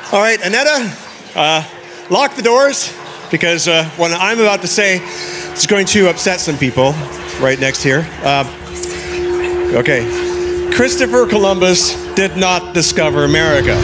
All right, Annetta, lock the doors because what I'm about to say is going to upset some people right next here. Okay, Christopher Columbus did not discover America.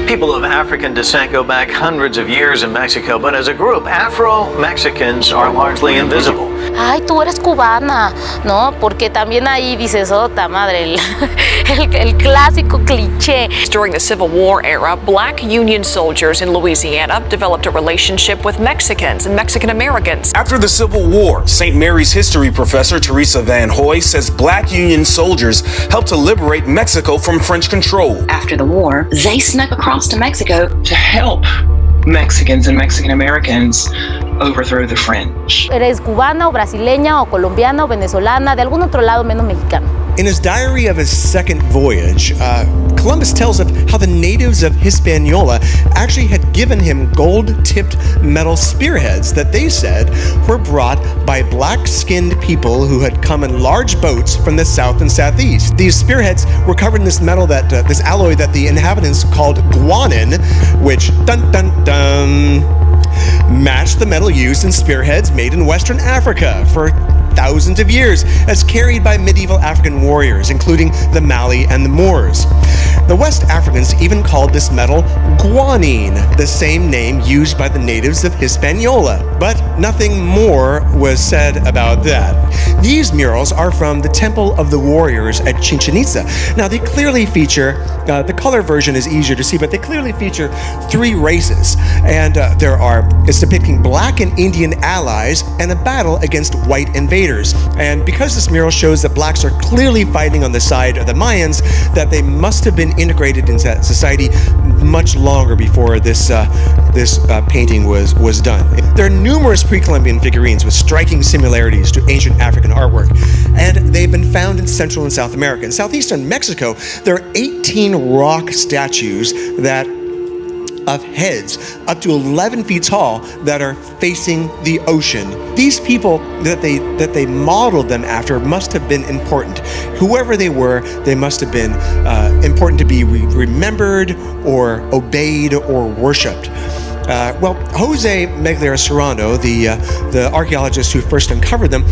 People of African descent go back hundreds of years in Mexico, but as a group, Afro Mexicans are largely invisible. Ay, tú eres cubana, ¿no? Porque también ahí dices, ota madre, el clásico cliché. During the Civil War era, black Union soldiers in Louisiana developed a relationship with Mexicans and Mexican Americans. After the Civil War, St. Mary's history professor Teresa Van Hoy says black Union soldiers helped to liberate Mexico from French control. After the war, they snuck across to Mexico to help Mexicans and Mexican Americans overthrow the French. Eres cubana o brasileña o colombiana o venezolana, de algún otro lado menos mexicano. In his diary of his second voyage, Columbus tells of how the natives of Hispaniola actually had given him gold-tipped metal spearheads that they said were brought by black-skinned people who had come in large boats from the south and southeast. These spearheads were covered in this metal that this alloy that the inhabitants called guanin, which matched the metal used in spearheads made in Western Africa for thousands of years, as carried by medieval African warriors, including the Mali and the Moors. The West Africans even called this metal guanine, the same name used by the natives of Hispaniola. But nothing more was said about that. These murals are from the Temple of the Warriors at Chichen Itza. Now they clearly feature, the color version is easier to see, but they clearly feature three races. And it's depicting black and Indian allies and a battle against white invaders. And because this mural shows that blacks are clearly fighting on the side of the Mayans, that they must have been integrated into that society much longer before this painting was done. There are numerous pre-Columbian figurines with striking similarities to ancient African artwork, and they've been found in Central and South America. In southeastern Mexico, there are 18 rock statues of heads up to 11 feet tall that are facing the ocean. These people that they modeled them after must have been important. Whoever they were, they must have been important to be remembered or obeyed or worshipped. Well, Jose Megler Serrano, the archaeologist who first uncovered them,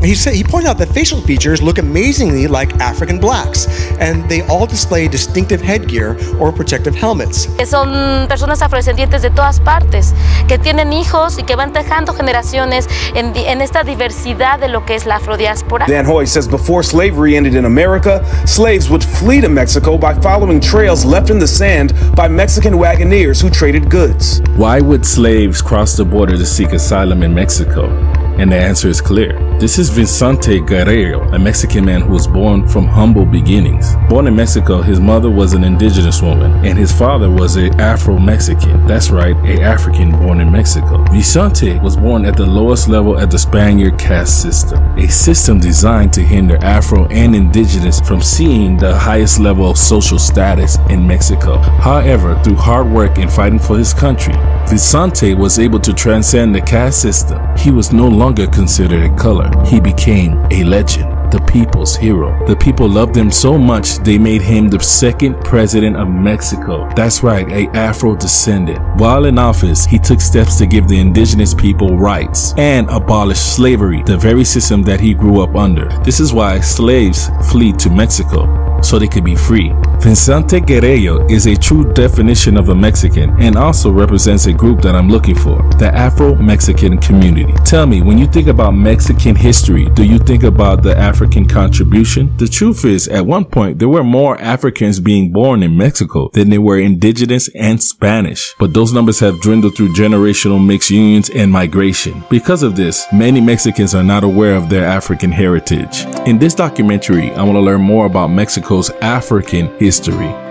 he pointed out that facial features look amazingly like African blacks, and they all display distinctive headgear or protective helmets. Son personas afrodescendientes de todas partes, que tienen hijos y que van dejando generaciones en esta diversidad de lo que es la afrodiáspora. Van Hoy says before slavery ended in America, slaves would flee to Mexico by following trails left in the sand by Mexican wagoneers who traded goods. Why would slaves cross the border to seek asylum in Mexico? And the answer is clear. This is Vicente Guerrero, a Mexican man who was born from humble beginnings. Born in Mexico, his mother was an indigenous woman, and his father was an Afro Mexican. That's right, an African born in Mexico. Vicente was born at the lowest level at the Spaniard caste system, a system designed to hinder Afro and indigenous from seeing the highest level of social status in Mexico. However, through hard work and fighting for his country, Vicente was able to transcend the caste system. He was no longer considered a color. He became a legend, the people's hero. The people loved him so much they made him the second president of Mexico. That's right, a Afro descendant. While in office, he took steps to give the indigenous people rights and abolish slavery, the very system that he grew up under. This is why slaves fled to Mexico, so they could be free. Vicente Guerrero is a true definition of a Mexican and also represents a group that I'm looking for, the Afro Mexican community. Tell me, when you think about Mexican history, do you think about the African contribution? The truth is, at one point, there were more Africans being born in Mexico than there were indigenous and Spanish. But those numbers have dwindled through generational mixed unions and migration. Because of this, many Mexicans are not aware of their African heritage. In this documentary, I want to learn more about Mexico's African history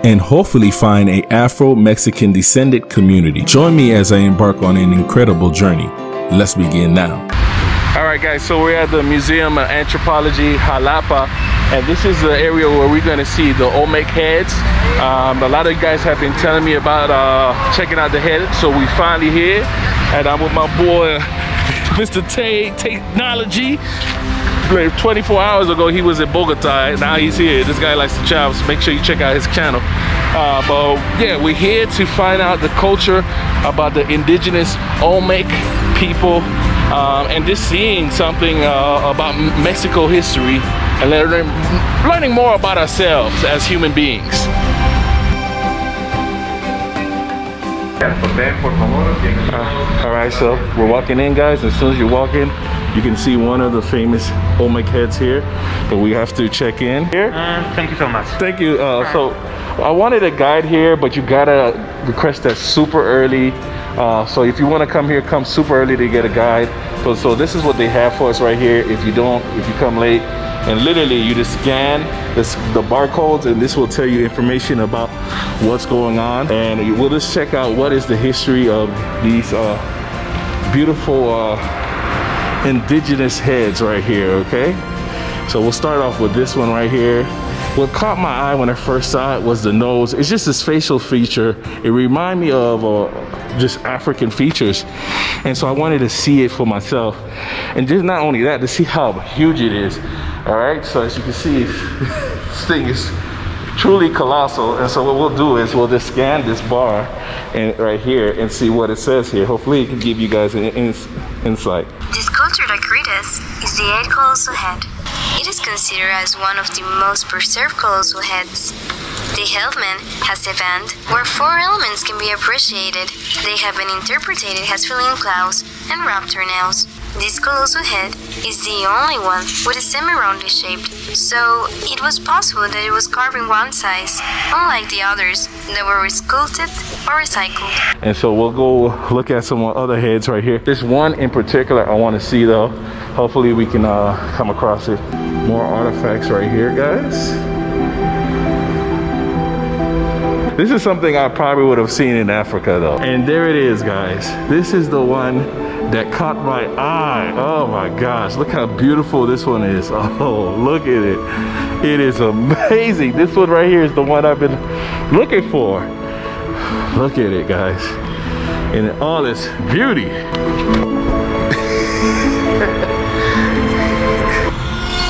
and hopefully find a Afro-Mexican descendant community. Join me as I embark on an incredible journey. Let's begin now. All right, guys, so we're at the Museum of Anthropology, Xalapa, and this is the area where we're going to see the Olmec heads. A lot of you guys have been telling me about checking out the head, so we finally here, and I'm with my boy, Mr. Technology. like 24 hours ago, he was in Bogota. Now he's here. This guy likes to travel, so make sure you check out his channel. But yeah, we're here to find out the culture about the indigenous Olmec people, and just seeing something about Mexico history and learning more about ourselves as human beings. All right, so we're walking in, guys. As soon as you walk in, you can see one of the famous Olmec heads here, but we have to check in here. Thank you so much. Thank you. So I wanted a guide here, but you gotta request that super early. So if you want to come here, come super early to get a guide. So this is what they have for us right here. If you come late, and literally you just scan the barcodes, and this will tell you information about what's going on, and we'll just check out what is the history of these beautiful indigenous heads right here. Okay, so we'll start off with this one right here. What caught my eye when I first saw it was the nose. It's just this facial feature. It reminded me of just African features, and so I wanted to see it for myself, and just not only that, to see how huge it is. All right, so as you can see, this thing is truly colossal, and so what we'll do is we'll just scan this bar and right here and see what it says here. Hopefully it can give you guys an insight. The sculpture that greets is the 8 colossal head. It is considered as one of the most preserved colossal heads. The helmet has a band where 4 elements can be appreciated. They have been interpreted as feline claws and raptor nails. This colossal head is the only one with a semi-rounded shape, so it was possible that it was carved in one size, unlike the others that were sculpted or recycled. And so we'll go look at some other heads right here. This one in particular I want to see though. Hopefully we can come across it. More artifacts right here, guys. This is something I probably would have seen in Africa though. And there it is, guys. This is the one that caught my eye. Oh my gosh, look how beautiful this one is. Oh, look at it. It is amazing. This one right here is the one I've been looking for. Look at it, guys. In all its beauty.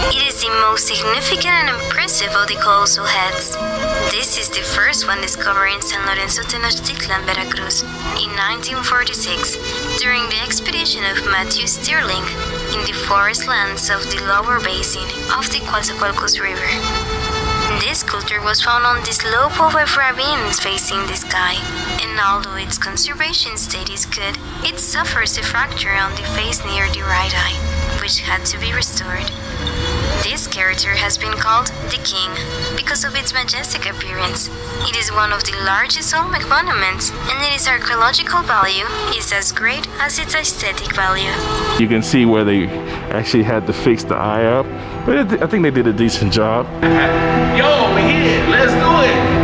It is the most significant and impressive of the colossal heads. This is the first one discovered in San Lorenzo Tenochtitlan, Veracruz, in 1946, during the expedition of Matthew Stirling in the forest lands of the lower basin of the Coatzacoalcos River. This sculpture was found on the slope of a ravine facing the sky, and although its conservation state is good, it suffers a fracture on the face near the right eye, which had to be restored. This character has been called the King because of its majestic appearance. It is one of the largest Olmec monuments, and its archaeological value is as great as its aesthetic value. You can see where they actually had to fix the eye up, but I think they did a decent job. Yo, we're here, let's do it!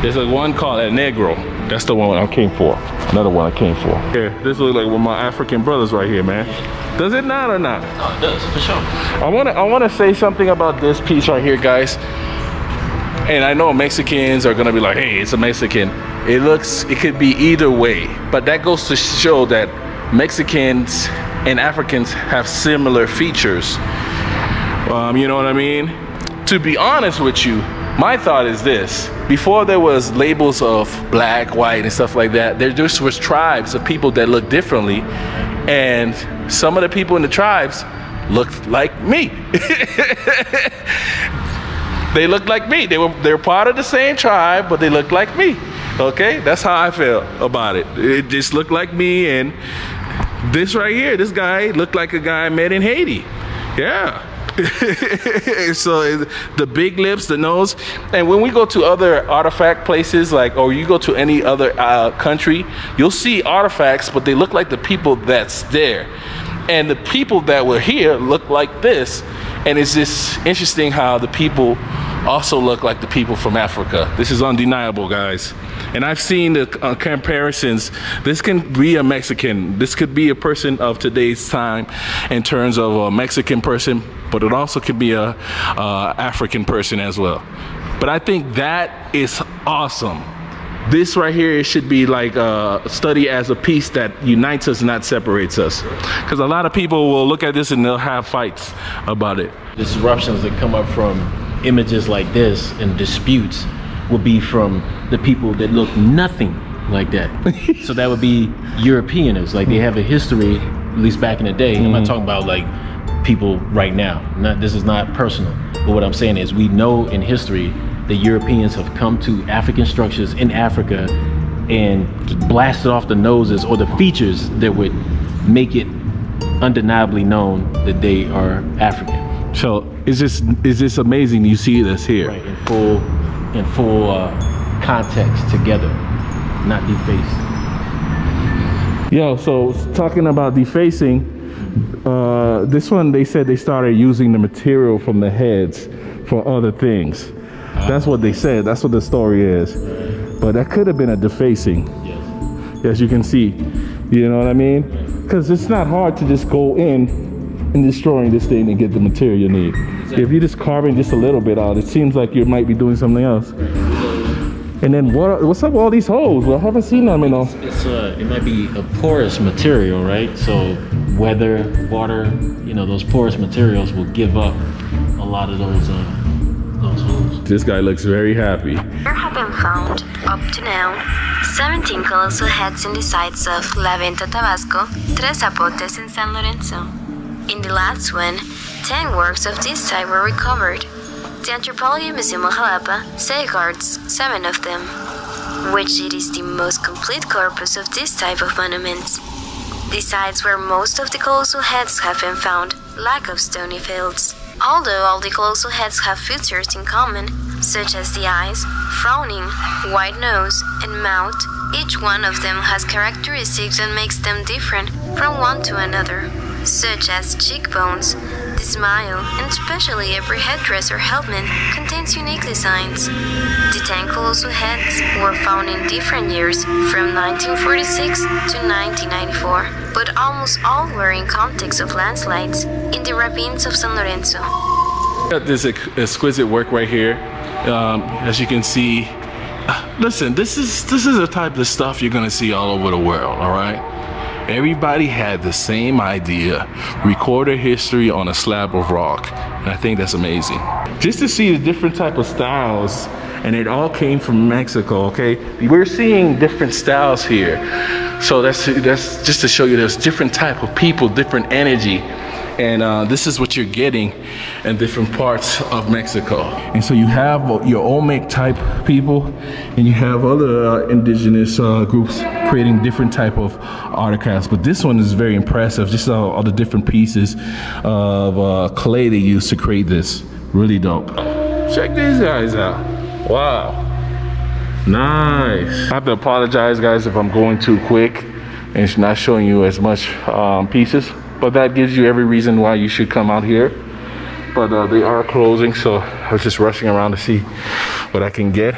There's one called El Negro. That's the one I came for. Another one I came for. Here, this looks like one of my African brothers right here, man. Does it not or not? Oh, it does, for sure. I wanna say something about this piece right here, guys. And I know Mexicans are gonna be like, hey, it's a Mexican. It could be either way. But that goes to show that Mexicans and Africans have similar features. You know what I mean? To be honest with you, my thought is this. Before there was labels of black, white, and stuff like that, there just was tribes of people that looked differently. And some of the people in the tribes looked like me. They looked like me. They're part of the same tribe, but they looked like me. Okay, that's how I feel about it. It just looked like me, and this right here, this guy looked like a guy I met in Haiti. Yeah. So the big lips, the nose, and when we go to other artifact places, or you go to any other country, you'll see artifacts, but they look like the people that's there, and the people that were here look like this. And it's just interesting how the people also look like the people from Africa. This is undeniable, guys. And I've seen the comparisons. This can be a Mexican. This could be a person of today's time in terms of a Mexican person, but it also could be a African person as well. But I think that is awesome. this right here, it should be like a study as a piece that unites us, not separates us. Because a lot of people will look at this and they'll have fights about it. Disruptions that come up from images like this and disputes will be from the people that look nothing like that. So that would be Europeans, like they have a history, at least back in the day. I'm not talking about like people right now. This is not personal. But what I'm saying is we know in history that Europeans have come to African structures in Africa and blasted off the noses or the features that would make it undeniably known that they are African. So it's just amazing you see this here. Right, in full context together, not defaced. Yo, so talking about defacing, this one they said they started using the material from the heads for other things. That's what they said. That's what the story is. But that could have been a defacing. Yes. As you can see. You know what I mean? Because it's not hard to just go in and destroying this thing and get the material you need. Exactly. If you're just carving just a little bit out, it seems like you might be doing something else. And then what's up with all these holes? Well, I haven't seen them in all. It might be a porous material, right? So weather, water, you know, those porous materials will give up a lot of those holes. This guy looks very happy. There have been found, up to now, 17 colossal heads in the sites of La Venta, Tabasco, Tres Zapotes, and San Lorenzo. In the last one, 10 works of this type were recovered. The Anthropology Museum of Xalapa safeguards 7 of them, which it is the most complete corpus of this type of monuments. The sites where most of the colossal heads have been found lack of stony fields. Although all the colossal heads have features in common, such as the eyes, frowning, wide nose, and mouth, each one of them has characteristics that makes them different from one to another, such as cheekbones, the smile, and especially every headdress or helmet contains unique designs. The 10 colossal heads were found in different years, from 1946 to 1994, but almost all were in context of landslides in the ravines of San Lorenzo. Got this exquisite work right here. As you can see, listen, this is the type of stuff you're gonna see all over the world, all right? Everybody had the same idea, recorded history on a slab of rock, and I think that's amazing. Just to see the different type of styles, and it all came from Mexico, okay? We're seeing different styles here. So that's just to show you there's different type of people, different energy. And this is what you're getting in different parts of Mexico. And so you have your Olmec type people, and you have other indigenous groups creating different type of artifacts. But this one is very impressive. Just all the different pieces of clay they use to create this. Really dope. Check these guys out. Wow. Nice. I have to apologize, guys, if I'm going too quick and not showing you as much pieces. But that gives you every reason why you should come out here. But they are closing, so I was just rushing around to see what I can get.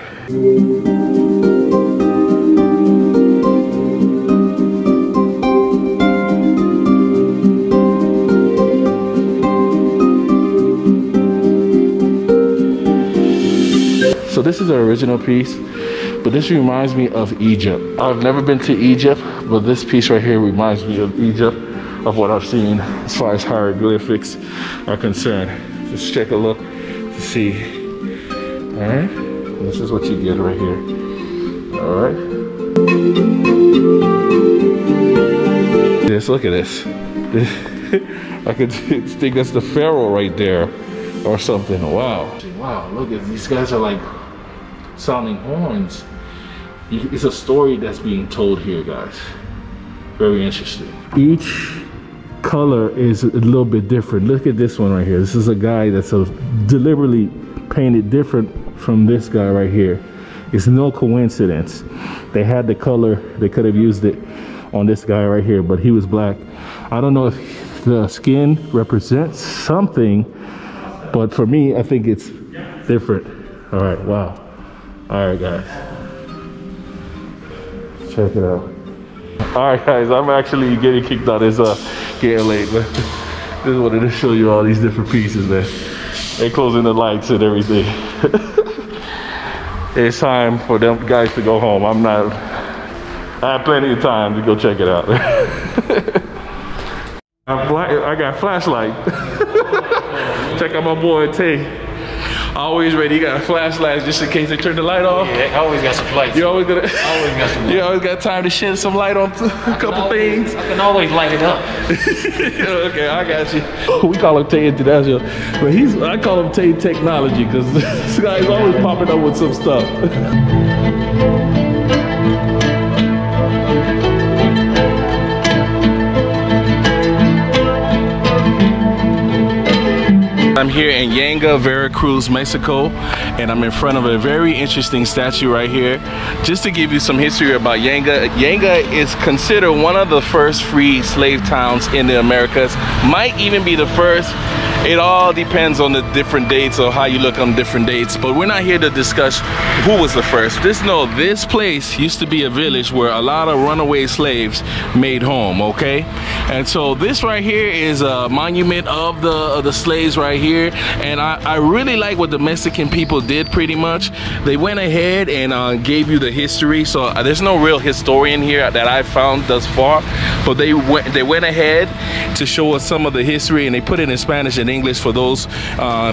So this is the original piece, but this reminds me of Egypt. I've never been to Egypt, but this piece right here reminds me of Egypt, of what I've seen as far as hieroglyphics are concerned. Just check a look to see. All right, this is what you get right here. All right. Just look at this. I could think that's the pharaoh right there or something. Wow. Wow, look at these guys are like sounding horns. It's a story that's being told here, guys. Very interesting. Each color is a little bit different. Look at this one right here. This is a guy that's deliberately painted different from this guy right here. It's no coincidence. They had the color, they could have used it on this guy right here, but he was black. I don't know if the skin represents something, but for me, I think it's different. All right, wow. All right, guys. Check it out. All right, guys, I'm actually getting kicked out. It's getting late, but just wanted to show you all these different pieces, man. They're closing the lights and everything. it's time for them guys to go home. I have plenty of time to go check it out. I got a flashlight. Check out my boy Tay. Always ready. You got a flashlight just in case they turn the light off. Yeah, I always got some lights. You always got some light. You always got time to shed some light on a couple things. I can always light it up. Okay, I got you. We call him Tay International, but I call him Tay Technology because this guy's always popping up with some stuff. I'm here in Yanga, Veracruz, Mexico, and I'm in front of a very interesting statue right here. Just to give you some history about Yanga, Yanga is considered one of the first free slave towns in the Americas. Might even be the first. It all depends on the different dates or how you look on different dates, but we're not here to discuss who was the first. Just know this place used to be a village where a lot of runaway slaves made home, okay? And so this right here is a monument of the slaves right here, and I really like what the Mexican people did pretty much. They went ahead and gave you the history, so there's no real historian here that I found thus far, but they went ahead to show us some of the history, and they put it in Spanish and English for those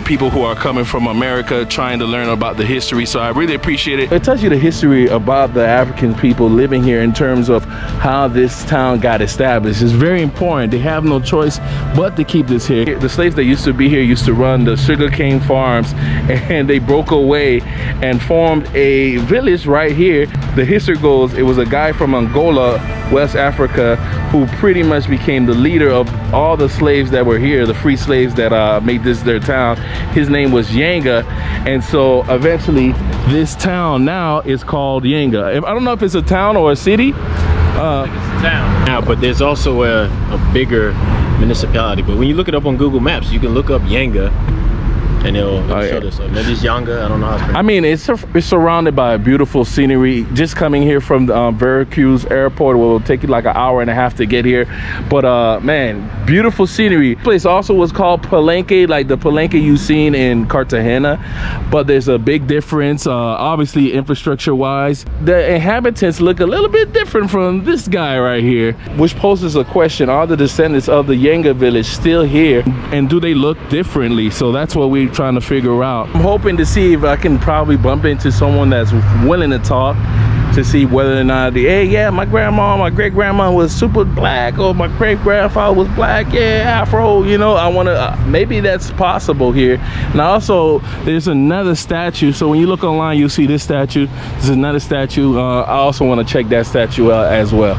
people who are coming from America trying to learn about the history. So I really appreciate it. It tells you the history about the African people living here in terms of how this town got established. It's very important. They have no choice but to keep this here. The slaves that used to be here used to run the sugarcane farms, and they broke away and formed a village right here. The history goes it was a guy from Angola, West Africa, who pretty much became the leader of all the slaves that were here, the free slaves that made this their town. His name was Yanga, and so eventually this town now is called Yanga. I don't know if it's a town or a city. I think it's a town now, but there's also a bigger municipality. But when you look it up on Google Maps, you can look up Yanga, and it'll show this. Maybe it's Yanga. I don't know how it's pronounced. I mean, it's surrounded by beautiful scenery. Just coming here from the Veracruz airport will take you like an hour and a half to get here. But man, beautiful scenery. This place also was called Palenque, like the Palenque you've seen in Cartagena. But there's a big difference, obviously infrastructure-wise. The inhabitants look a little bit different from this guy right here, which poses a question: are the descendants of the Yanga village still here, and do they look differently? So that's what we're trying to figure out. I'm hoping to see if I can probably bump into someone that's willing to talk to see whether or not hey, yeah, my grandma, my great grandma was super black, or my great grandfather was black, yeah, Afro, you know. I want to maybe that's possible here. And also there's another statue, so when you look online you'll see this statue. There's another statue. I also want to check that statue out as well.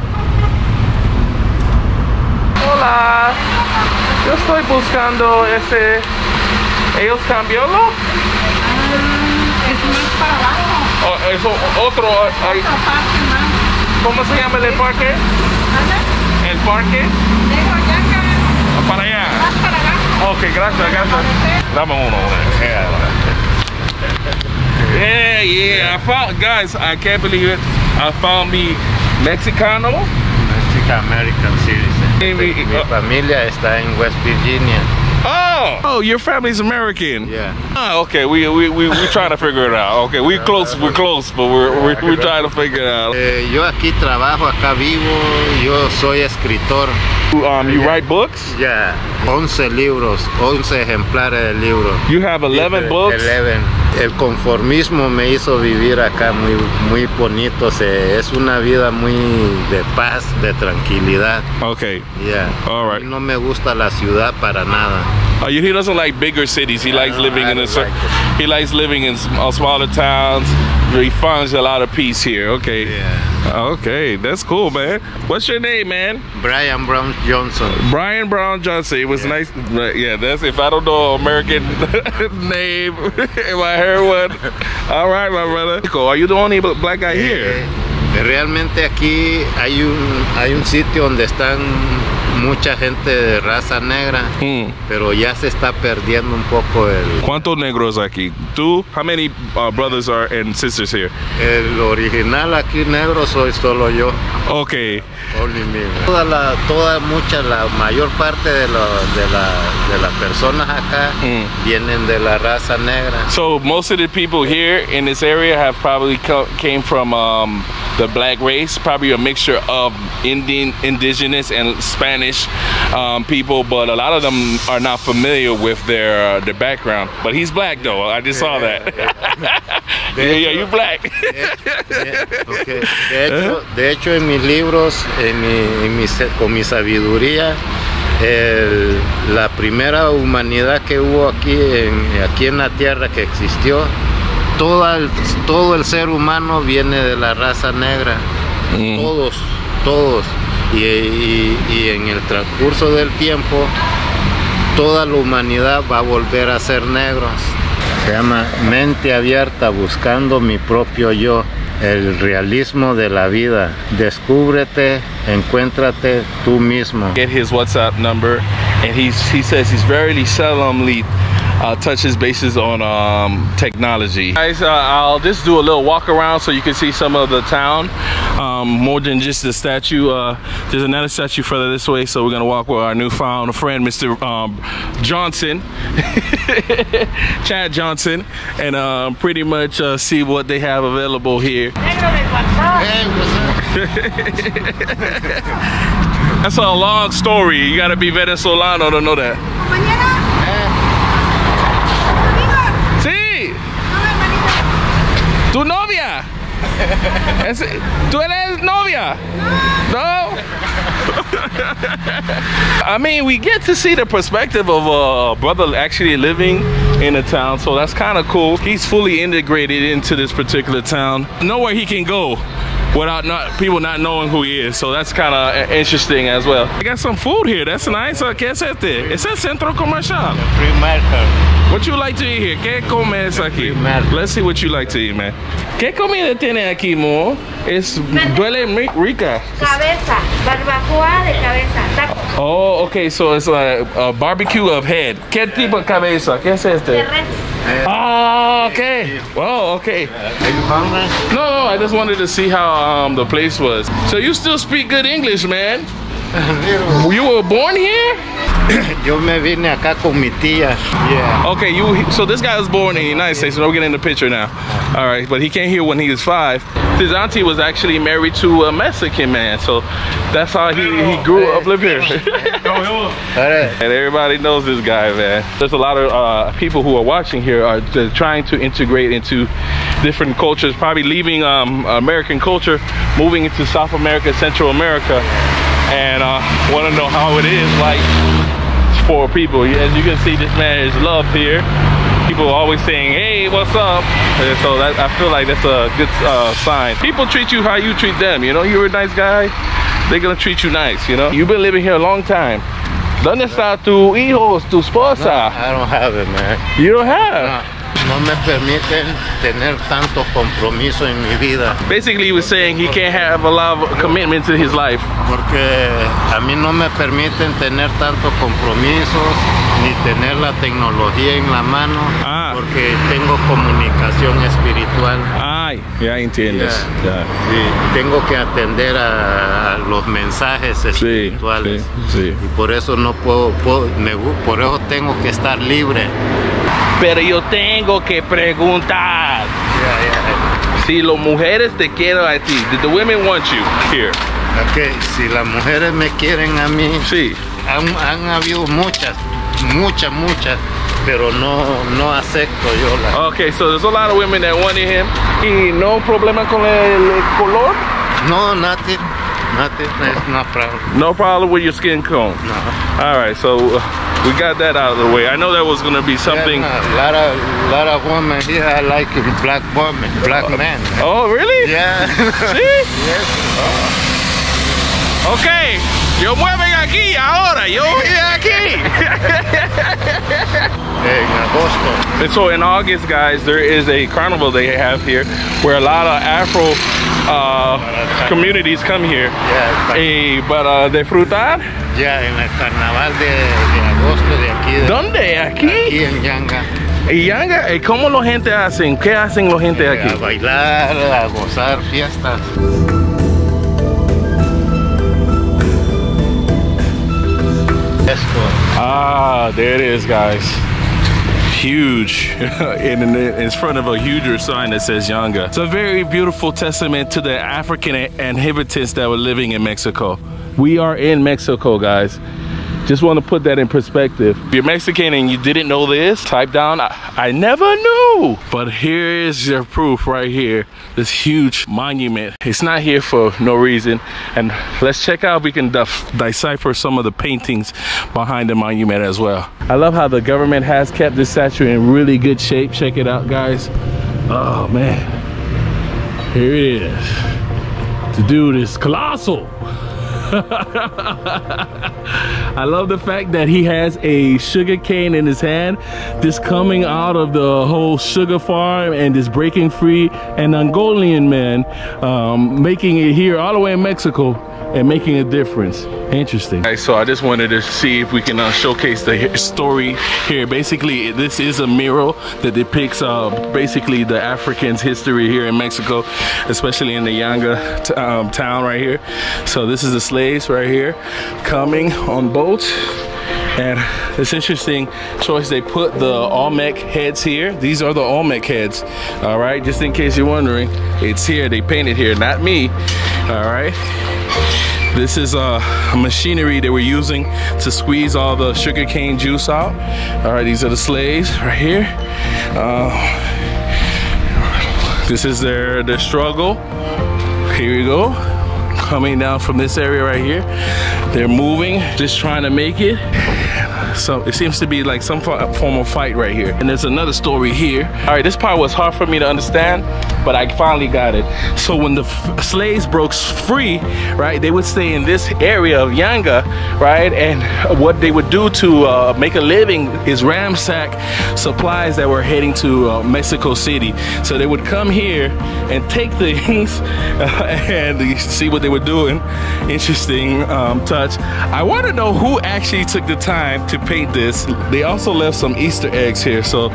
Hola, yo estoy buscando ¿Ellos cambiólo? Es más para abajo. Oh, eso, otro. Hay, ¿cómo se llama el parque? ¿El parque? Para allá. Más para abajo. Ok, gracias. Dame uno. Yeah. I found, guys, I can't believe it. I found me Mexicano. Mexican American citizen. Mi familia está en West Virginia. Oh, your family's American. Yeah. Oh, okay. We trying to figure it out. Okay, we're close, but we're trying to figure it out. Yo aquí trabajo, acá vivo. Yo soy escritor. You write books? Yeah. 11 libros, 11 ejemplares de libros. You have 11 books? 11. El conformismo me hizo vivir acá muy bonito. Es una vida muy de paz, de tranquilidad. Okay. Yeah. All right. No me gusta la ciudad para nada. He doesn't like bigger cities. He likes living in he likes living in smaller towns. He finds a lot of peace here. Okay. Yeah. Okay, that's cool, man. What's your name, man? Brian Brown Johnson. Brian Brown Johnson. It was nice. Yeah, that's if I don't know American name, if I heard one. All right, my brother. Are you the only black guy here? Realmente aquí hay un sitio donde están mucha gente de raza negra, pero ya se está perdiendo un poco el... ¿Cuántos negros aquí? ¿Tú? How many brothers and sisters here? El original aquí negro soy solo yo. Okay. Only me. La mayor parte de las personas acá vienen de la raza negra. So most of the people here in this area have probably came from the black race, probably a mixture of indigenous and Spanish people, but a lot of them are not familiar with their background. But he's black though, I just saw that. Yeah, you're black. Okay. De hecho, en mis libros, con mi sabiduría, la primera humanidad que hubo aquí en la tierra que existió, todo el ser humano viene de la raza negra, todos, y en el transcurso del tiempo toda la humanidad va a volver a ser negros. Se llama Mente Abierta, buscando mi propio yo, el realismo de la vida. Descúbrete, encuéntrate tú mismo. Get his WhatsApp number, and he says he's very seldomly touches bases on technology. Guys, I'll just do a little walk around so you can see some of the town, more than just the statue. There's another statue further this way, so we're gonna walk with our newfound friend, Mr. Johnson, Chad Johnson, and pretty much see what they have available here. That's a long story. You gotta be Venezolano to know that. ¿Tu novia? ¿Tú eres novia? No? I mean, we get to see the perspective of a brother actually living in a town, so that's kind of cool. He's fully integrated into this particular town. Nowhere he can go without people not knowing who he is, so that's kind of interesting as well. I got some food here, that's nice. ¿Qué es este? Es el centro comercial. Free market. What you like to eat here? ¿Qué comes aquí? Let's see what you like to eat, man. ¿Qué comida tiene aquí, mo? Duele rica. Cabeza, barbacoa de cabeza. Oh, okay, so it's like a barbecue of head. ¿Qué tipo de cabeza? ¿Qué es este? De res. Ah, okay. Well, okay. Are you hungry? No, I just wanted to see how the place was. So you still speak good English, man? You were born here? Yo me vine acá con mi tía. Yeah. Okay, so this guy was born in the United States, so we're getting the picture now. All right, but he came here when he was 5. His auntie was actually married to a Mexican man, so that's how he grew up living here. And everybody knows this guy, man. There's a lot of people who are watching here are trying to integrate into different cultures, probably leaving American culture, moving into South America, Central America, and want to know how it is like for people. As you can see, this man is loved here. People are always saying, hey, what's up? And so I feel like that's a good sign. People treat you how you treat them, you know? You're a nice guy, they're gonna treat you nice, you know? You've been living here a long time. ¿Dónde está tu hijo, tu esposa? No, I don't have it, man. You don't have? No me permiten tener tanto compromiso en mi vida. Basically, he was saying he can't have a lot of commitment to his life. Porque a mí no me permiten tener tanto compromisos ni tener la tecnología en la mano, porque tengo comunicación espiritual. Ay, ya entiendes. Yeah. Sí, tengo que atender a los mensajes espirituales. Sí. Y por eso no puedo, por eso tengo que estar libre. Pero yo tengo que preguntar. Si las mujeres te quieren a ti, did the women want you here? Okay, si las mujeres me quieren a mí, sí. Han habido muchas, pero no acepto yo la. Okay, so there's a lot of women that wanted him. ¿Y no problema con el color? No, nothing. It's no problem. No problem with your skin tone? No. All right, so we got that out of the way. I know there was going to be something. Yeah, a lot of women here I like black women, black men. Oh, really? Yeah. See? Yes. Oh. Okay, yo mueven aquí ahora, yo voy aquí. En agosto. And so in August, guys, there is a carnival they have here where a lot of Afro communities come here. Yeah. But de frutar? Ya, en el carnaval de agosto de aquí. ¿Dónde? ¿Aquí? Aquí en Yanga. ¿Y Yanga? ¿Cómo la gente hacen? ¿Qué hacen la gente aquí? A bailar, a gozar fiestas. Ah, there it is, guys. Huge, and in front of a huger sign that says Yanga. It's a very beautiful testament to the African inhabitants that were living in Mexico. We are in Mexico, guys. Just want to put that in perspective. If you're Mexican and you didn't know this, type down, I never knew. But here is your proof right here. This huge monument. It's not here for no reason. And let's check out if we can decipher some of the paintings behind the monument as well. I love how the government has kept this statue in really good shape. Check it out, guys. Oh man, here it is. The dude is colossal. I love the fact that he has a sugar cane in his hand, just coming out of the whole sugar farm and just breaking free. An Angolan man making it here all the way in Mexico and making a difference. Interesting. Okay, so I just wanted to see if we can showcase the story here. Basically, this is a mural that depicts basically the Africans' history here in Mexico, especially in the Yanga town right here. So this is the slaves right here coming on boats. And it's interesting choice. They put the Olmec heads here. These are the Olmec heads. All right, just in case you're wondering, it's here. They painted here, not me. All right. This is a machinery they were using to squeeze all the sugarcane juice out. All right, these are the slaves right here. This is their struggle. Here we go. Coming down from this area right here. They're moving, just trying to make it. So it seems to be like some form of fight right here. And there's another story here. All right, this part was hard for me to understand, but I finally got it. So when the slaves broke free, right, they would stay in this area of Yanga, right? And what they would do to make a living is ransack supplies that were heading to Mexico City. So they would come here and take things and you see what they were doing. Interesting touch. I want to know who actually took the time to paint this. They also left some Easter eggs here, so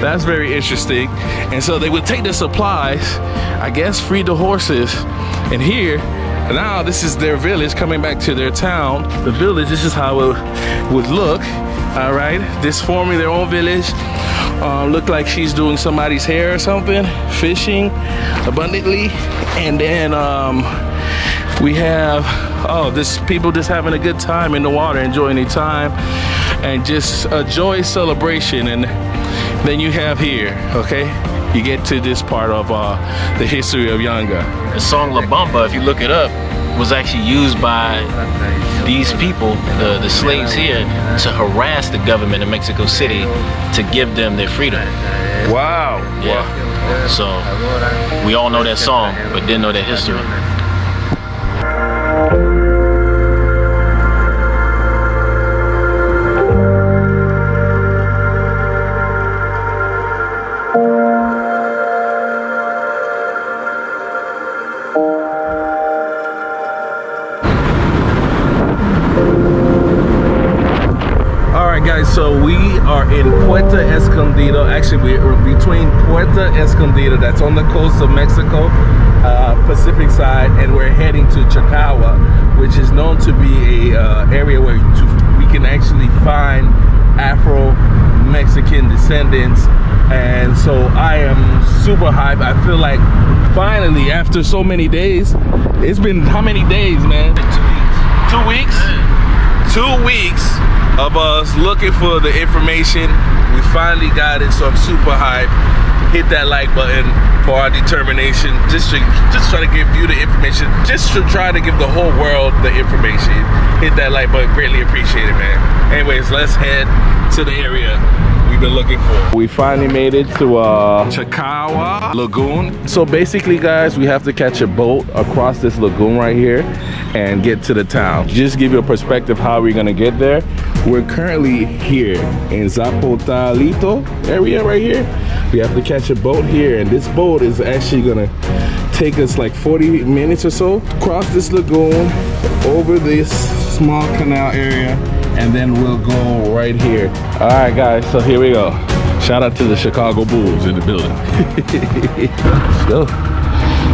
that's very interesting. And so they would take the supplies, I guess, free the horses, and here now this is their village coming back to their town. The village, this is how it would look. All right, this forming their own village. Look like she's doing somebody's hair or something, fishing abundantly. And then we have this people just having a good time in the water, enjoying their time and just a joyous celebration. And then you have here, okay, you get to this part of the history of Yanga. The song La Bamba, if you look it up, was actually used by these people, the slaves here, to harass the government in Mexico City to give them their freedom. Wow. Yeah. Wow. So we all know that song, but didn't know that history. So we are in Puerto Escondido. Actually, we're between Puerto Escondido, that's on the coast of Mexico, Pacific side, and we're heading to Chacahua, which is known to be a area where we can actually find Afro Mexican descendants. And so I am super hyped. I feel like finally, after so many days, it's been how many days, man? 2 weeks. 2 weeks of us looking for the information. We finally got it, so I'm super hyped. Hit that like button for our determination. Just try to give you the information. Just to try to give the whole world the information. Hit that like button, greatly appreciate it, man. Anyways, let's head to the area we've been looking for. We finally made it to Chacahua Lagoon. So basically, guys, we have to catch a boat across this lagoon right here and get to the town. Just give you a perspective how we're gonna get there. We're currently here in Zapotalito area right here. We have to catch a boat here, and this boat is actually gonna take us like 40 minutes or so. Cross this lagoon, over this small canal area, and then we'll go right here. All right, guys, so here we go. Shout out to the Chicago Bulls in the building. Let's go.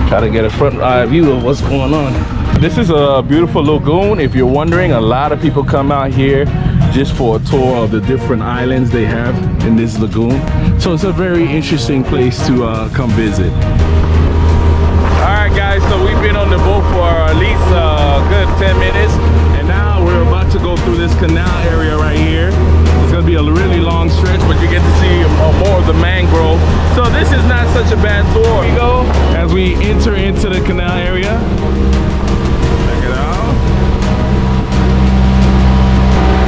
Try to get a front eye view of what's going on. This is a beautiful lagoon. If you're wondering, a lot of people come out here just for a tour of the different islands they have in this lagoon. So it's a very interesting place to come visit. All right, guys, so we've been on the boat for at least a good 10 minutes, and now we're about to go through this canal area right here. It's gonna be a really long stretch, but you get to see more of the mangrove. So this is not such a bad tour. Here we go as we enter into the canal area. Check it out.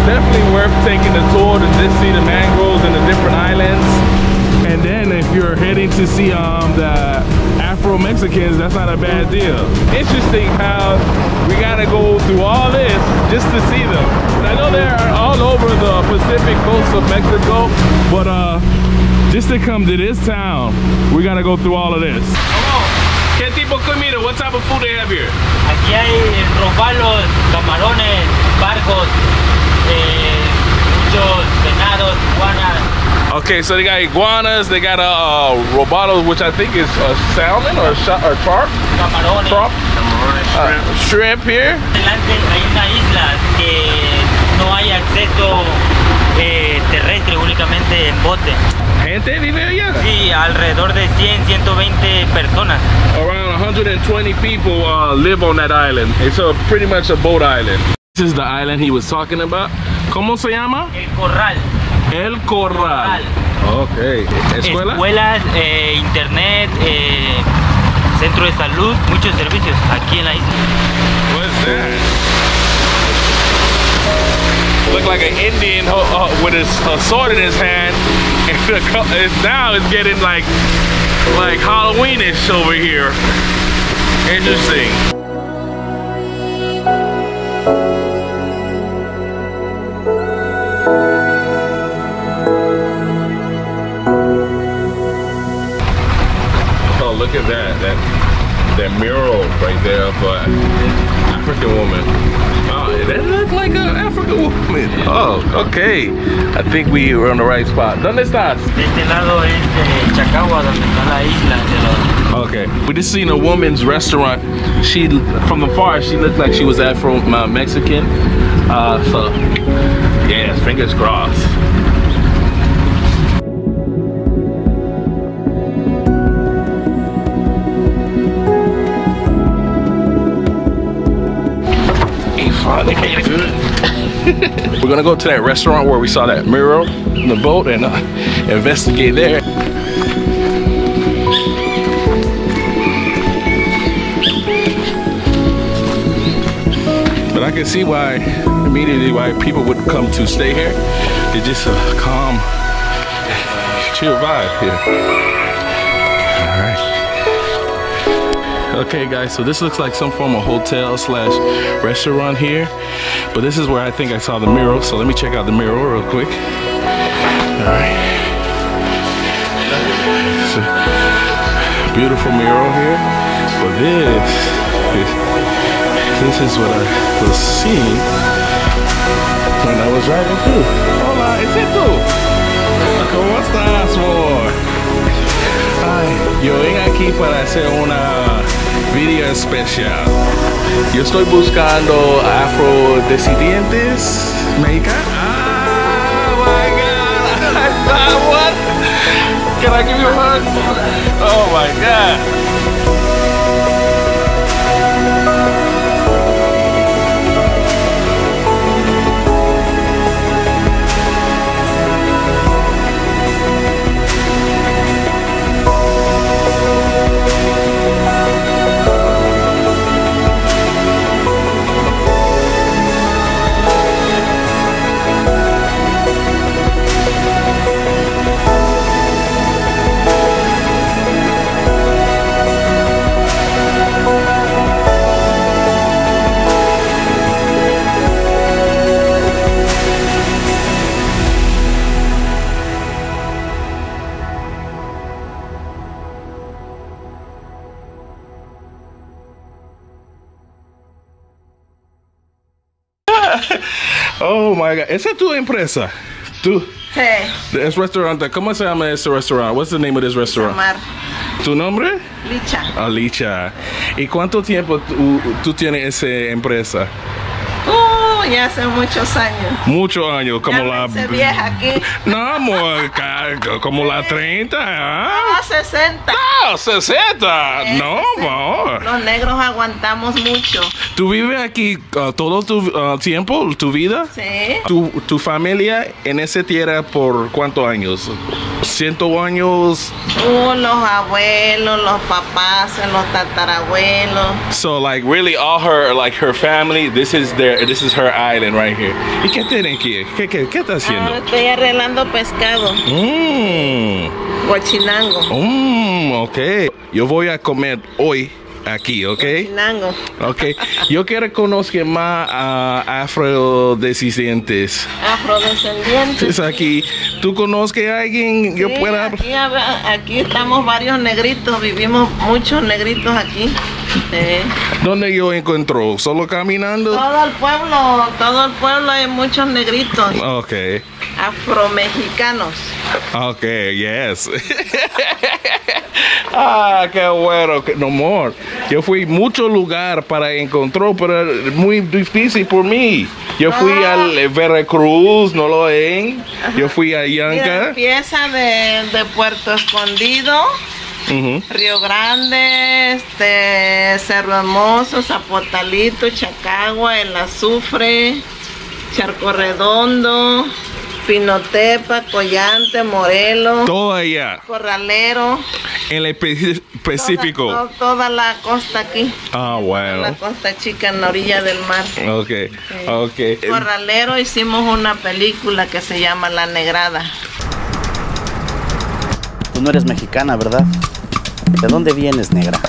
Definitely worth taking the tour to just see the mangroves and the different islands. And then if you're heading to see the Afro Mexicans, that's not a bad deal. Interesting how we gotta go through all this just to see them. I know they're all over the Pacific coast of Mexico, but just to come to this town, we gotta go through all of this. ¿Qué tipo de comida? What type of food they have here? Aquí hay robalos, camarones, barcos, muchos venados, iguanas. Okay, so they got iguanas, they got robalos, which I think is salmon or carp. Camarones. Shrimp here. Adelante hay una isla que no hay acceso terrestre, únicamente en bote. ¿Gente vive allá? Sí, alrededor de 100, 120 personas. Around 120 people live on that island. It's pretty much a boat island. This is the island he was talking about. ¿Cómo se llama? El Corral. El Corral. Okay. ¿Escuela? Escuelas, internet, centro de salud, muchos servicios aquí en la isla. What's that? Look like an Indian with his sword in his hand, and now it's getting like Halloweenish over here. Interesting. Look at that mural right there of an African woman. Oh, that looks like an African woman. Oh, okay. I think we were on the right spot. ¿Dónde estás? Este lado es Chacahua, donde está la isla. Okay. We just seen a woman's restaurant. She, from afar, she looked like she was Afro Mexican. So, yes, fingers crossed. We're gonna go to that restaurant where we saw that mural in the boat and investigate there. But I can see why immediately why people would come to stay here. It's just a calm, chill vibe here. All right. Okay guys, so this looks like some form of hotel slash restaurant here, but this is where I think I saw the mural, so let me check out the mural real quick. All right, it's a beautiful mural here, but this is what I was seeing when I was driving through. Hola, ¿es tú? ¿Cómo estás, amor? Ay, yo vine aquí para hacer una video especial. Yo estoy buscando afrodescendientes mexicanos. Oh my God! I found one. Can I give you a hug? Oh my God! Oh my God. ¿Esa es tu empresa? ¿Tú? Sí. Es restaurante. ¿Cómo se llama ese restaurante? What's the name of this restaurant? Samar. ¿Tu nombre? Licha. Alicia. ¿Y cuánto tiempo tú tienes esa empresa? Ya hace muchos años. Muchos años, como ya la... vieja aquí. No, amor, como la 30, ¿ah? No, 60. No, 60. No, amor. Los negros aguantamos mucho. ¿Tú vives aquí todo tu tiempo, tu vida? Sí. ¿Tu familia en esa tierra por cuántos años? ¿100 años? Los abuelos, los papás, los tatarabuelos. So like really all her family, this is her island right here. ¿Y qué tienen aquí? ¿Qué está haciendo? Estoy arreglando pescado. Guachinango. Ok. Yo voy a comer hoy aquí, ¿ok? Guachinango. Ok. Yo quiero conocer más a afrodescendientes. Afrodescendientes. Aquí. ¿Tú conoces a alguien? Yo pueda... Aquí estamos varios negritos. Vivimos muchos negritos aquí. ¿Dónde yo encuentro? ¿Solo caminando? Todo el pueblo hay muchos negritos. Ok. Afromexicanos. Ok, yes. Ah, qué bueno. No more. Yo fui a muchos lugares para encontrar, pero es muy difícil por mí. Yo fui al Veracruz, no lo ven. Yo fui a Yanga. Empieza de Puerto Escondido. Río Grande, Cerro Hermoso, Zapotalito, Chacahua, El Azufre, Charco Redondo, Pinotepa, Collante, Morelos. Todo allá. Corralero. En el específico. Toda la costa aquí. Ah, bueno. La costa chica en la orilla del mar. Ok, ok. Corralero hicimos una película que se llama La Negrada. Tú no eres mexicana, ¿verdad? ¿De dónde vienes, negra?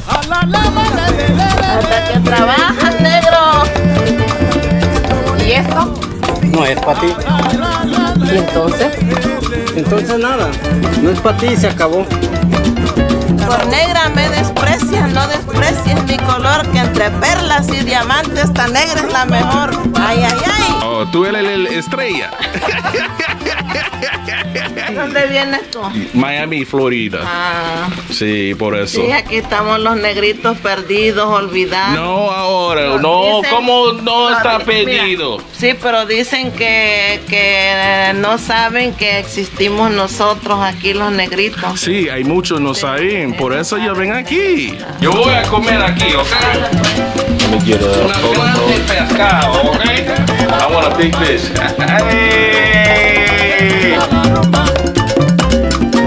Hasta que trabajas, negro. ¿Y esto? No es para ti. ¿Y entonces? Entonces nada, no es para ti, se acabó. Por negra me desprecias, no desprecies mi color, que entre perlas y diamantes esta negra es la mejor. Ay, ay, ay. Oh, tú eres la estrella. ¿Dónde vienes tú? Miami, Florida. Sí, por eso. Sí, aquí estamos los negritos perdidos, olvidados. No, ahora, no, ¿cómo no está perdido? Mira, sí, pero dicen que no saben que existimos nosotros aquí los negritos. Sí, hay muchos no saben, por eso yo ven aquí. Yo voy a comer aquí, ¿ok? Let me get una grande pescado, ¿ok? I want a big fish.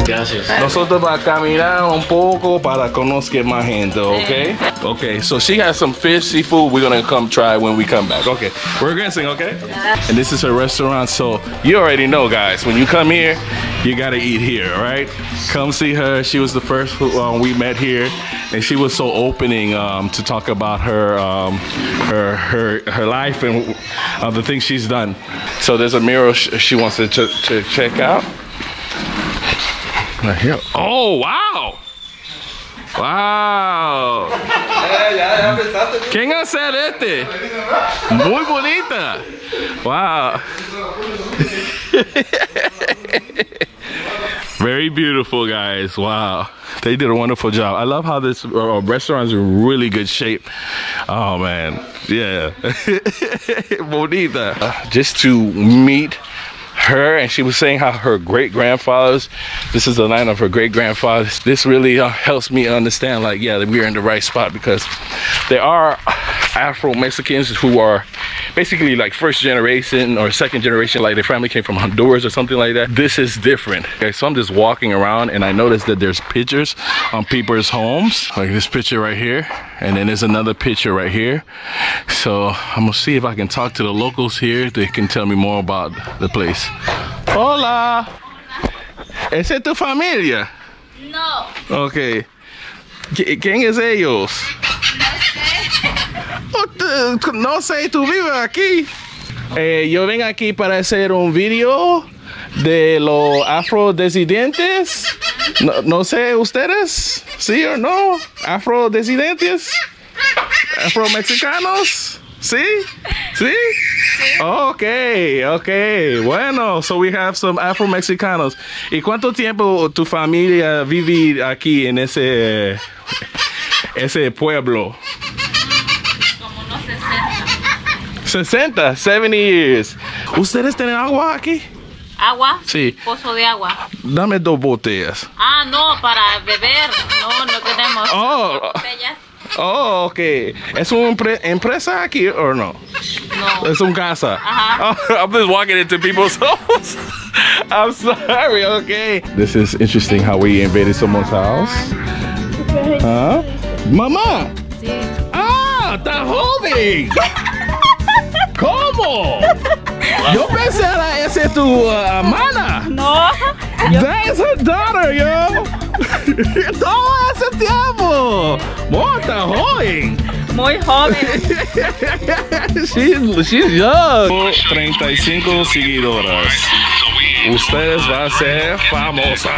Gracias. Nosotros vamos a caminar un poco para conocer más gente, okay? Okay, so she has some fish, seafood. We're gonna come try when we come back. Okay, we're guessing, okay? And this is her restaurant, so you already know, guys. When you come here, you gotta eat here, all right? Come see her. She was the first we met here, and she was so opening to talk about her her life and the things she's done. So there's a mural she wants to check out. Right here. Oh, wow. Wow. ¿Quién hace este? Muy bonita. Wow. Very beautiful, guys. Wow. They did a wonderful job. I love how this restaurant is in really good shape. Oh, man. Yeah. Bonita. Just to meet her, and she was saying how her great-grandfathers, this is the line of her great-grandfathers. This really helps me understand, like, yeah, that we're in the right spot, because there are Afro Mexicans who are basically like first generation or second generation, like their family came from Honduras or something like that. This is different. Okay, so I'm just walking around and I noticed that there's pictures on people's homes, like this picture right here, and then there's another picture right here. So I'm gonna see if I can talk to the locals here. They can tell me more about the place. Hola. ¿Esa es tu familia? No. Okay. ¿Quién es ellos? No sé, tú vives aquí. Yo vengo aquí para hacer un video de los afrodescendientes. No sé, ¿ustedes? ¿Sí o no? ¿Afrodescendientes? ¿Afromexicanos? ¿Sí? ¿Sí? Okay, okay. Bueno, so we have some Afro Mexicanos. ¿Y cuánto tiempo tu familia vive aquí en ese pueblo? Como unos 60. 60, 70 years. ¿Ustedes tienen agua aquí? ¿Agua? Sí. Pozo de agua. Dame 2 botellas. Ah, no, para beber. No tenemos botellas. Oh, okay. ¿Es una empresa aquí o no? No. Es un casa. Ajá. Oh, I'm just walking into people's homes. I'm sorry, okay. This is interesting how we invaded someone's house. Huh? Mamá. Sí. Ah, está joven. ¿Cómo? Yo pensé que esa es tu hermana. No. That's her daughter, yo. Todo ese tiempo. Está joven. Muy joven. She's young. 35 seguidoras. Ustedes van a ser famosas.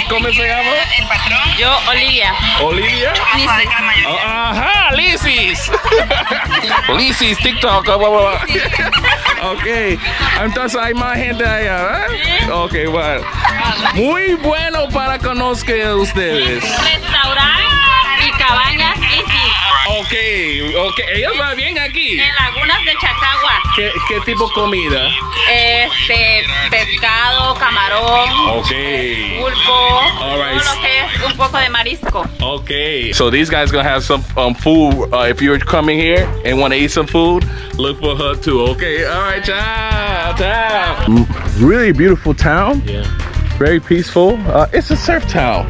¿Cómo se llama? El patrón. Yo, Olivia. ¿Olivia? Lisis. Ajá, Lisis. Lisis, TikTok. Ok. Entonces hay más gente allá, ¿eh? Ok, bueno. Muy bueno para conozcan a ustedes. Restaurante y cabañas Isis. Ok. Ellos van bien aquí. En Lagunas de Chacahua. ¿Qué tipo de comida? Pescado, camarón. Ok. Pulpo. All right. Todo lo que es un poco de marisco. Okay, so these guys gonna have some food. If you're coming here and want to eat some food, look for her too. Okay, all right, ciao. Really beautiful town. Yeah. Very peaceful. It's a surf town.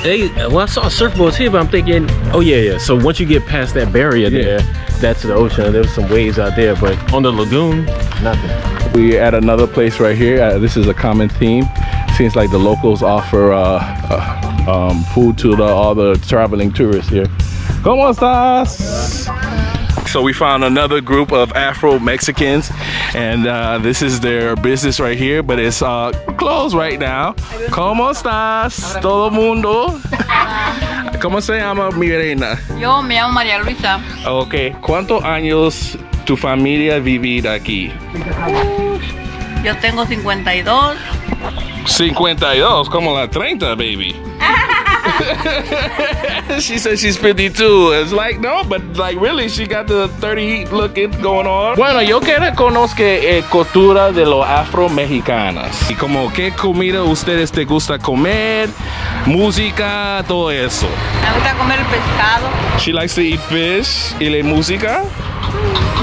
Well, I saw surfboards here, but I'm thinking, oh yeah. So once you get past that barrier there, that's the ocean. There's some waves out there, but on the lagoon, nothing. We're at another place right here. This is a common theme. Seems like the locals offer food to all the traveling tourists here. ¿Cómo estás? So we found another group of Afro Mexicans, and this is their business right here, but it's closed right now. ¿Cómo estás? Todo mundo. ¿Cómo se llama mi reina? Yo me llamo María Luisa. Okay. ¿Cuántos años tu familia vive aquí? Yo tengo 52. 52, como la 30, baby. She said she's 52. It's like, no, but like really, she got the 30 looking going on. Bueno, yo quiero conocer cultura de los afro-mexicanas. Y como qué comida ustedes te gusta comer, música, todo eso. Me gusta comer el pescado. She likes to eat fish. ¿Y la música?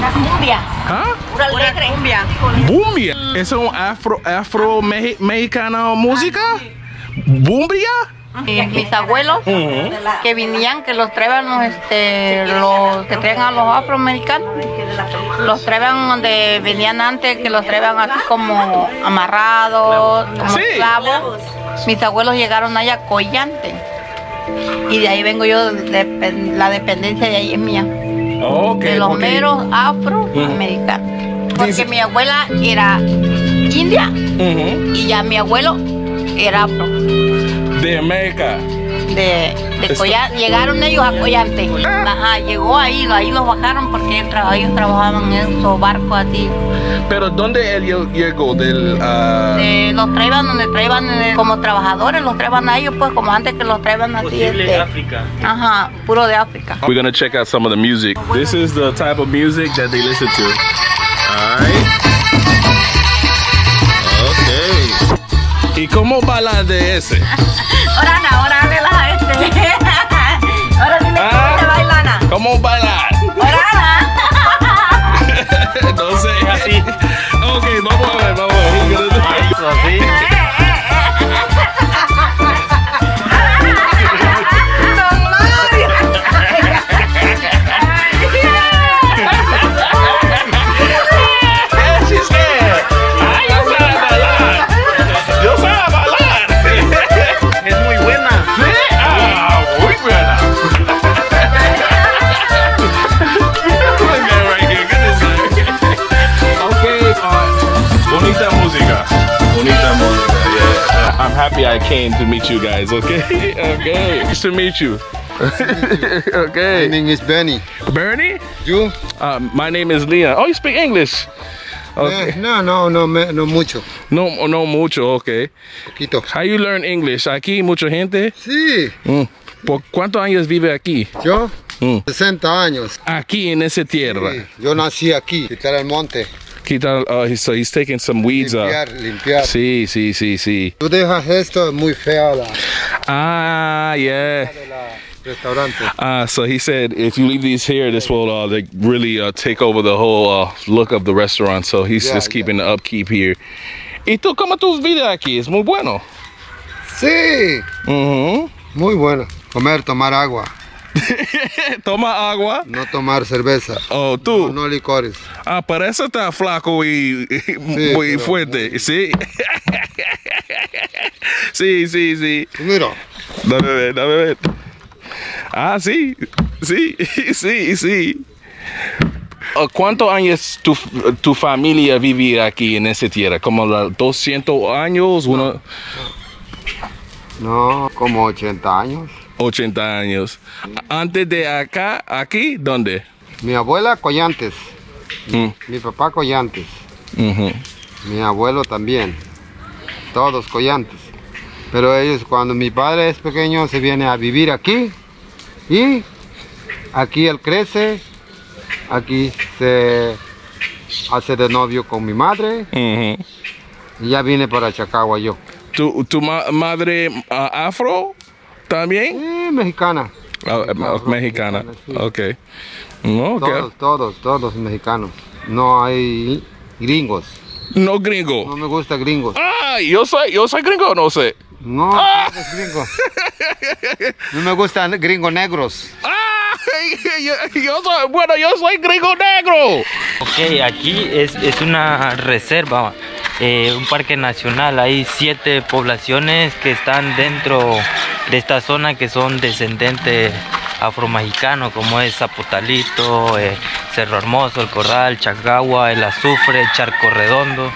La cumbia. ¿Ah? Pura alegre. Cumbia. Bumbia. ¿Es un afro-mexicana música? ¿Bumbia? Mis abuelos que venían, que los traían los que traían a los afroamericanos, los traían donde venían antes, que los traían así como amarrados, como esclavos. Mis abuelos llegaron allá a Collante y de ahí vengo yo, la dependencia de ahí es mía. Okay, de los meros afroamericanos, porque mi abuela era india y ya mi abuelo era afro. De América. De Collante, llegaron ellos a Collante. Ajá, llegó ahí los bajaron porque ellos trabajaban en esos barcos así. Pero ¿dónde él llegó? Los traían donde traían como trabajadores, los traían a ellos pues como antes que los traían así. Posible África. Ajá, puro de África. We're gonna check out some of the music. This is the type of music that they listen to. Alright. Okay. ¿Y cómo bailar de ese? Ahora relaja Ahora dile cómo se baila, Ana. ¿Cómo bailar? No sé. Así. Ok, vamos a ver. Así. I'm happy I came to meet you guys, okay? Okay. Nice to meet you. Okay. My name is Benny. Bernie? You? My name is Leon. Oh, you speak English? Okay. No mucho. No mucho, okay. Poquito. How you learn English? ¿Aquí mucha gente? Sí. ¿Por cuántos años vive aquí? ¿Yo? 60 años. Aquí en esa tierra. Sí. Yo nací aquí, quitar el monte. So he's taking some weeds limpiar. Sí. Tú dejas esto, muy fea la... Ah, yeah. Restaurante. So he said if you leave these here, this will really take over the whole look of the restaurant. So he's just keeping the upkeep here. ¿Y tú cómo tú vives aquí? Es muy bueno. Sí. Muy bueno. Comer, tomar agua. ¿Toma agua? No tomar cerveza. Oh, tú. No licores. Ah, para eso está flaco y muy fuerte. Sí. Sí. Mira. Dame ver. Ah, sí. ¿Cuántos años tu familia vive aquí en esa tierra? ¿Como 200 años? No, como 80 años. 80 años. Antes de aquí, ¿dónde? Mi abuela Collantes. Mi papá Collantes. Mi abuelo también. Todos Collantes. Pero ellos, cuando mi padre es pequeño, se viene a vivir aquí. Y aquí él crece. Aquí se hace de novio con mi madre. Y ya vine para Chacahua yo. ¿Tu madre afro también? Sí, mexicana. Mexicana. Sí. Okay. Todos mexicanos. No hay gringos. No gringo. No me gusta gringos. Ah, yo soy gringo, no sé. No, no eres gringo. No me gustan gringos negros. Yo soy gringo negro. Ok, aquí es una reserva, un parque nacional. Hay 7 poblaciones que están dentro de esta zona que son descendentes afromexicanos, como es Zapotalito, Cerro Hermoso, El Corral, Chacahua, El Azufre, Charco Redondo,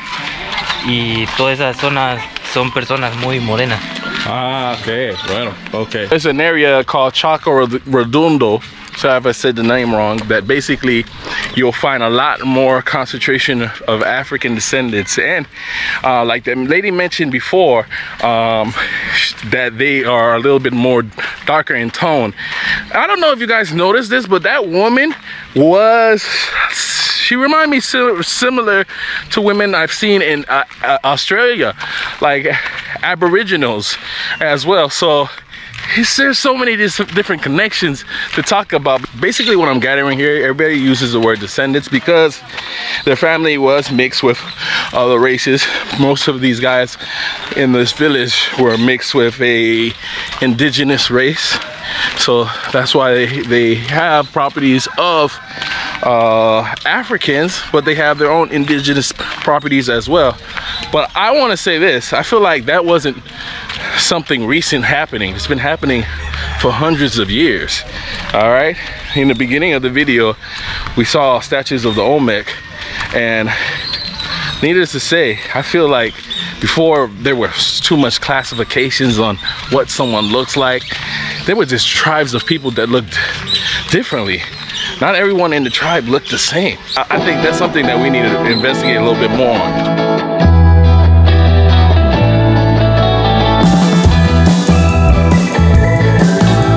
y todas esas zonas son personas muy morenas. Ah, okay. Bueno, okay. There's an area called Charco Redondo, sorry if I said the name wrong, that basically you'll find a lot more concentration of African descendants. And like the lady mentioned before, that they are a little bit more darker in tone. I don't know if you guys noticed this, but that woman she reminded me similar to women I've seen in Australia, like Aboriginals as well. So there's so many different connections to talk about. Basically what I'm gathering here, everybody uses the word descendants because their family was mixed with other races. Most of these guys in this village were mixed with a indigenous race. So that's why they have properties of Africans, but they have their own indigenous properties as well. But I want to say this, I feel like that wasn't something recent happening. It's been happening for hundreds of years. All right, in the beginning of the video we saw statues of the Olmec, and needless to say, I feel like before there were too much classifications on what someone looks like, there were just tribes of people that looked differently. Not everyone in the tribe looked the same. I think that's something that we need to investigate a little bit more on.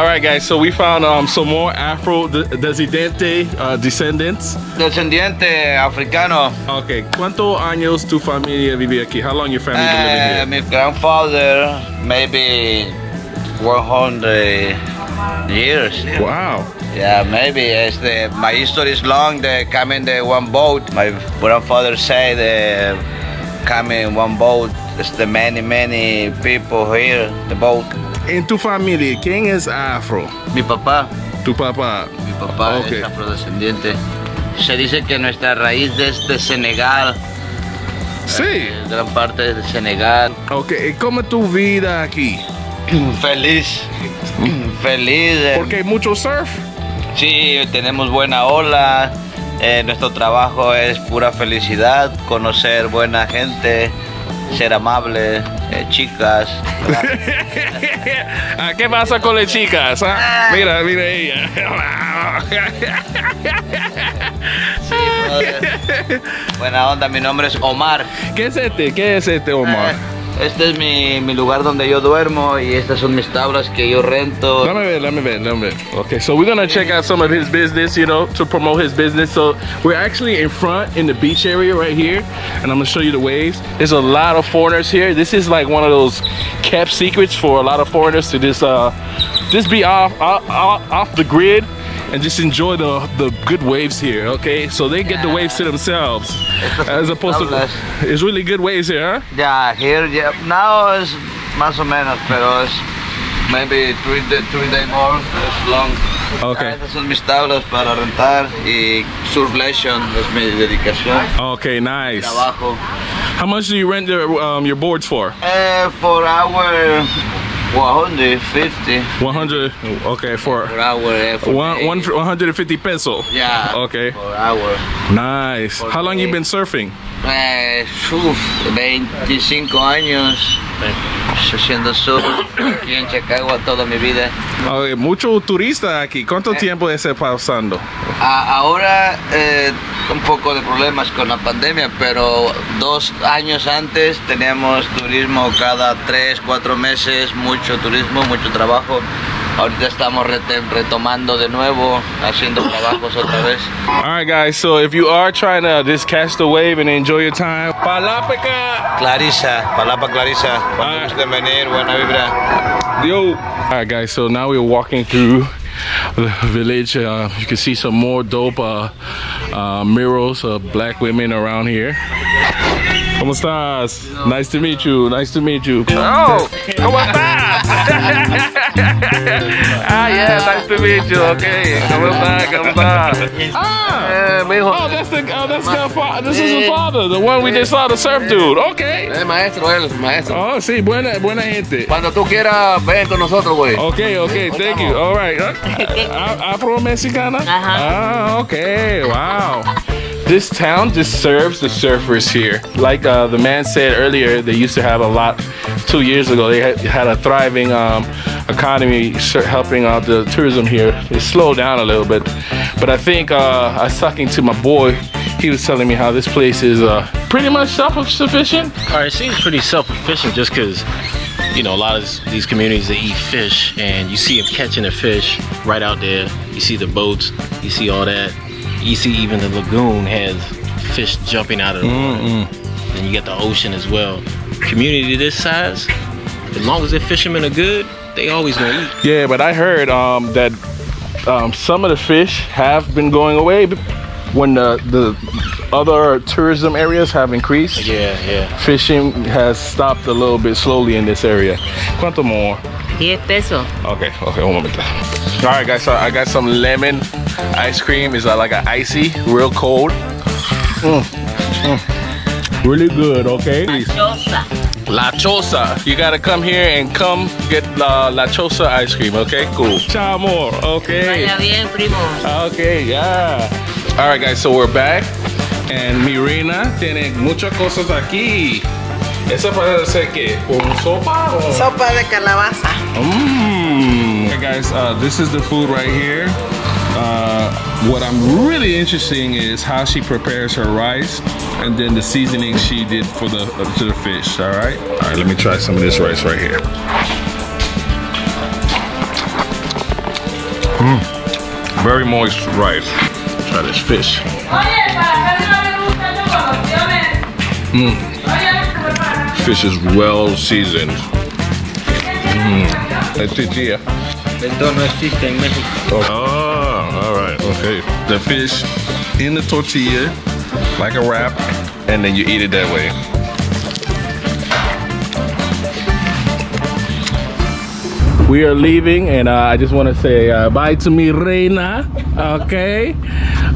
Alright guys, so we found some more Afro descendants. Descendiente africano. Okay, ¿cuántos años tu familia vive aquí? How long your family been living here? My grandfather, maybe 100 years. Wow. Yeah, maybe. My history is long. They come in the one boat. My grandfather said they come in one boat. There's the many people here, the boat. En tu familia, ¿quién es afro? Mi papá. ¿Tu papá? Mi papá es afrodescendiente. Se dice que nuestra raíz es de Senegal. Sí. Gran parte es de Senegal. Ok, ¿cómo es tu vida aquí? Feliz. Feliz. ¿Porque hay mucho surf? Sí, tenemos buena ola. Nuestro trabajo es pura felicidad, conocer buena gente, ser amable, chicas. ¿Qué pasa con las chicas? Mira, mira ella. Sí, brother. Buena onda, mi nombre es Omar. ¿Qué es este Omar? Este es mi lugar donde yo duermo y estas son mis tablas que yo rento. Let me ver. Okay, so we're gonna check out some of his business, you know, to promote his business. So we're actually in front in the beach area right here, and I'm gonna show you the waves. There's a lot of foreigners here. This is like one of those kept secrets for a lot of foreigners to just be off the grid and just enjoy the good waves here, okay? So they get the waves to themselves, as opposed to, it's really good waves here, huh? Yeah, here, now is más o menos, pero es maybe 3 days more, it's long. Okay. Estas son mis tablas para rentar y surf lesson es mi dedicación. Okay, nice. Trabajo. How much do you rent your boards for? For our 150. 100. Okay, for hour. 150 pesos. Yeah. Okay. For hour. Nice. How long you been surfing? 25 años haciendo surf aquí en Chacahua toda mi vida. Okay, mucho turista aquí. ¿Cuánto tiempo está pasando? Ahora un poco de problemas con la pandemia, pero 2 años antes teníamos turismo cada 3-4 meses, mucho turismo, mucho trabajo. Ahorita estamos retomando de nuevo, haciendo trabajos otra vez. Alright guys, so if you are trying to just catch the wave and enjoy your time, Palapa Clarisa, cuando gusten venir, buena vibra. Yo! Alright guys, so now we're walking through the village. You can see some more dope murals of black women around here. ¿Cómo estás? Nice to meet you. Nice to meet you. Oh, ¿cómo estás? Yeah, nice to meet you. Okay, ¿cómo estás? ¿Cómo estás? This is the father, the one we just saw, the surf dude. Okay. Maestro. Oh, sí, buena gente. Cuando tú quieras, ven con nosotros, güey. Okay, thank you. All right. Afro Mexican? Okay, wow. This town just serves the surfers here. Like the man said earlier, they used to have a lot. 2 years ago, they had a thriving economy helping out the tourism here. It slowed down a little bit. But I think I was talking to my boy. He was telling me how this place is pretty much self-sufficient. All right, it seems pretty self-sufficient just because, you know, a lot of these communities, they eat fish, and you see them catching the fish right out there. You see the boats, you see all that. You see even the lagoon has fish jumping out of the water. Then you get the ocean as well. Community this size, as long as the fishermen are good, they always gonna eat. Yeah, but I heard that some of the fish have been going away when the other tourism areas have increased. Yeah. Fishing has stopped a little bit slowly in this area. ¿Cuánto more? 10 pesos. Okay, one moment. All right, guys, so I got some lemon ice cream. It's like an icy, real cold. Really good, okay? La Chosa. You gotta come here and come get La Chosa ice cream, okay? Cool. Ciao, amor. Okay. Vaya bien, primo. Okay, yeah. All right, guys, so we're back. And mi reina tiene muchas cosas aquí. ¿Esa parece ser qué? ¿Con sopa? O? Sopa de calabaza. Okay, guys, this is the food right here. What I'm really interested in is how she prepares her rice and then the seasoning she did for to the fish. All right, let me try some of this rice right here. Very moist rice. Try this fish. Fish is well seasoned. Tortilla. Esto no existe en México. Oh, all right, okay. The fish in the tortilla, like a wrap, and then you eat it that way. We are leaving, and I just want to say bye to mi reina, okay?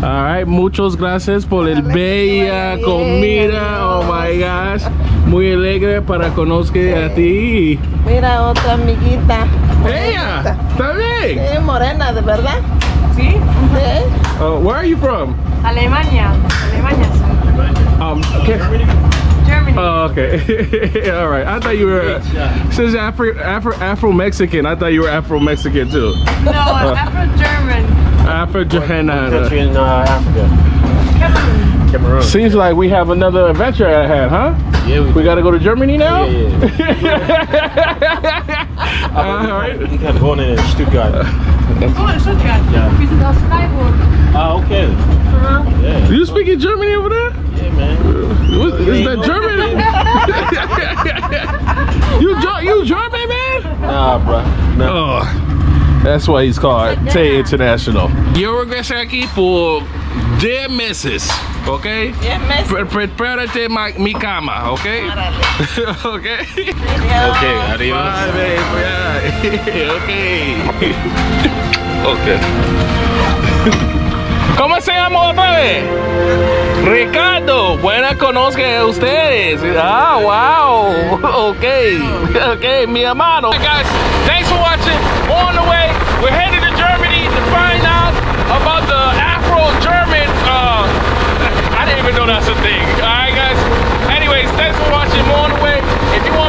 All right, muchas gracias por el bella comida. Oh my gosh, muy alegre para conozca a ti. Mira otra amiguita. Ella, ¿está bien? Sí, morena, ¿de verdad? Sí. Sí. Where are you from? Alemania. Okay. Germany. Oh, okay. All right. I thought you were, since Afro Mexican, I thought you were Afro Mexican too. No, Afro-German. Afro-German. Country in Africa. Cameroon. Seems like we have another adventure ahead, huh? Yeah, we gotta go to Germany now? Yeah. All right. You can go in Stuttgart. Oh, in Stuttgart. Yeah. We sind aus Freiburg. Ah, okay. Yeah. You speaking Germany over there? Yeah, man. Is that German? you German, man? Nah, bro. No. Oh, that's why he's called Tay International. Yo regreso aquí por 10 meses, ¿ok? 10 meses. Prepárate mi cama, ¿ok? ¿Ok? Okay, adios. Bye, babe. Ok. ¿Cómo se llama otra vez? Ricardo. Buena conozca a ustedes. Ah, wow. Okay, mi hermano. Hey guys, thanks for watching. On the way, we're headed to Germany to find out about the Afro-German. I didn't even know that's a thing. All right, guys. Anyways, thanks for watching. More on the way. If you want